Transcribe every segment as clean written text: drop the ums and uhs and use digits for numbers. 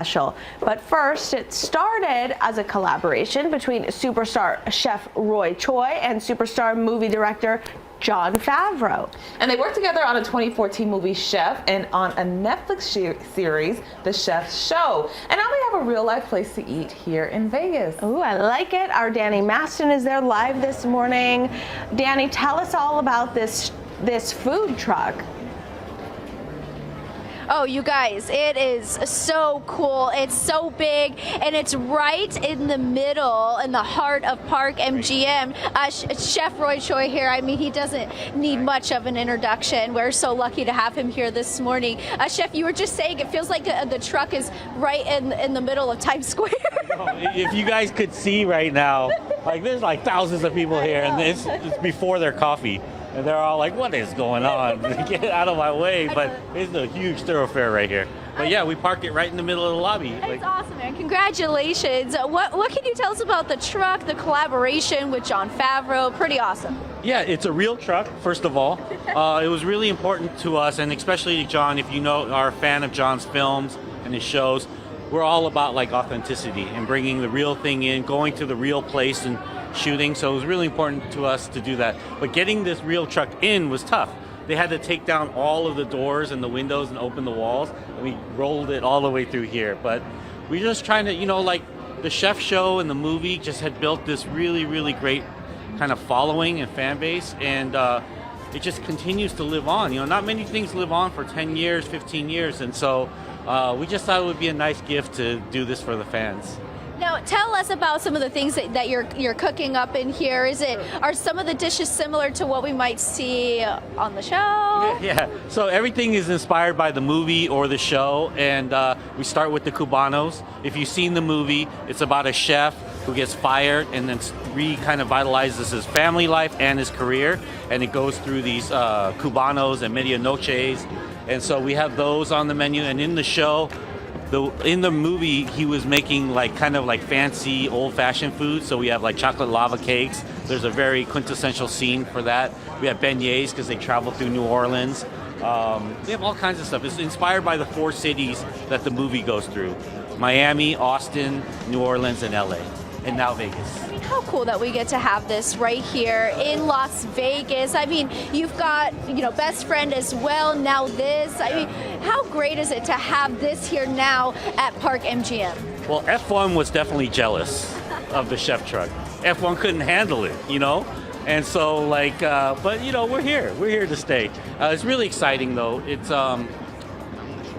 special. But first, it started as a collaboration between superstar chef Roy Choi and superstar movie director Jon Favreau. And they worked together on a 2014 movie, Chef, and on a Netflix series, The Chef's Show. And now they have a real-life place to eat here in Vegas. Ooh, I like it. Our Danny Maston is there live this morning. Danny, tell us all about this food truck. Oh, you guys, it is so cool. It's so big, and it's right in the middle, in the heart of Park MGM. Chef Roy Choi here. I mean, he doesn't need much of an introduction. We're so lucky to have him here this morning. Chef, you were just saying it feels like the truck is right in the middle of Times Square. If you guys could see right now, like there's like thousands of people here, and it's before their coffee. And they're all like, what is going on? Get out of my way. But it's a huge thoroughfare right here. But yeah, we parked it right in the middle of the lobby. It's awesome, man. Congratulations. What can you tell us about the truck, the collaboration with Jon Favreau? Pretty awesome. Yeah, it's a real truck, first of all. It was really important to us, and especially Jon, if you know, are a fan of Jon's films and his shows, we're all about like authenticity and bringing the real thing in, going to the real place and shooting, so it was really important to us to do that. But getting this real truck in was tough. They had to take down all of the doors and the windows and open the walls, and we rolled it all the way through here. But we're just trying to, you know, like the Chef Show and the movie just had built this really, really great kind of following and fan base, and it just continues to live on. You know, not many things live on for 10 years, 15 years, and so we just thought it would be a nice gift to do this for the fans. Now, tell us about some of the things that you're cooking up in here. Are some of the dishes similar to what we might see on the show? Yeah. So everything is inspired by the movie or the show, and we start with the Cubanos. If you've seen the movie, it's about a chef who gets fired and then kind of vitalizes his family life and his career, and it goes through these Cubanos and medianoches, and so we have those on the menu. And in the show, in the movie, he was making like kind of like fancy old-fashioned food. So we have like chocolate lava cakes. There's a very quintessential scene for that. We have beignets because they travel through New Orleans. We have all kinds of stuff. It's inspired by the 4 cities that the movie goes through: Miami, Austin, New Orleans, and LA, and now Vegas. I mean, how cool that we get to have this right here in Las Vegas. I mean, you've got, you know, Best Friend as well, now this. I mean, how great is it to have this here now at Park MGM? Well, F1 was definitely jealous of the chef truck. F1 couldn't handle it, you know? And so, like, but, you know, we're here to stay. It's really exciting, though. It's,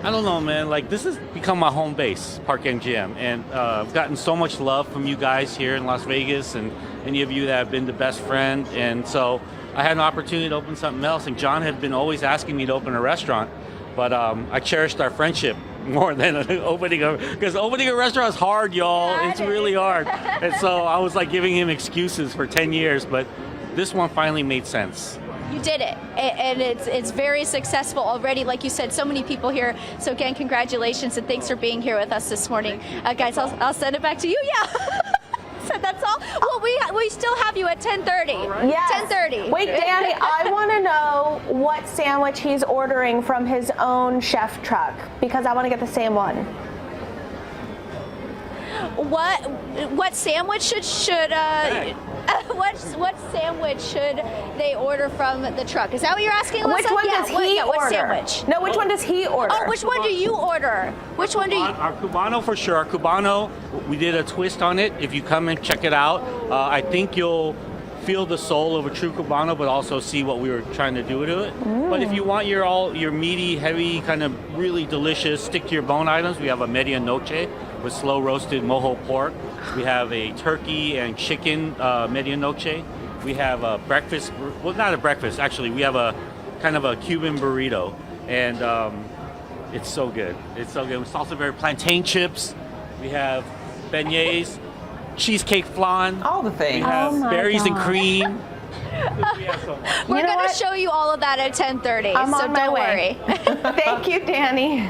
I don't know, man, like this has become my home base, Park MGM, and I've gotten so much love from you guys here in Las Vegas, and any of you that have been the Best Friend, and so I had an opportunity to open something else, and Jon had been always asking me to open a restaurant, but I cherished our friendship more than because opening a restaurant is hard, y'all. It's really hard, and so I was like giving him excuses for 10 years, but this one finally made sense. You did it, and it's very successful already. Like you said, so many people here. So again, congratulations, and thanks for being here with us this morning. Guys, I'll send it back to you. Yeah. So that's all. Well, we still have you at 10:30. Right. Yes. 10:30. Wait, Danny, I want to know what sandwich he's ordering from his own chef truck, because I want to get the same one. What sandwich should what sandwich should they order from the truck? Is that what you're asking, Alyssa? Which one does he order? What sandwich? No, which one does he order? Oh, which one do you order? Which one do you? Our Cubano for sure. Our Cubano, we did a twist on it. If you come and check it out, I think you'll feel the soul of a true Cubano, but also see what we were trying to do to it. But if you want your meaty, heavy, kind of really delicious, stick to your bone items, we have a medianoche with slow roasted mojo pork. We have a turkey and chicken medianoche. We have a breakfast, well, not a breakfast, actually. We have a kind of a Cuban burrito, and it's so good. It's so good. With salsa verde, plantain chips. We have beignets, cheesecake flan. All the things. We have berries and cream. We're going to show you all of that at 10:30, so don't worry. Thank you, Danny.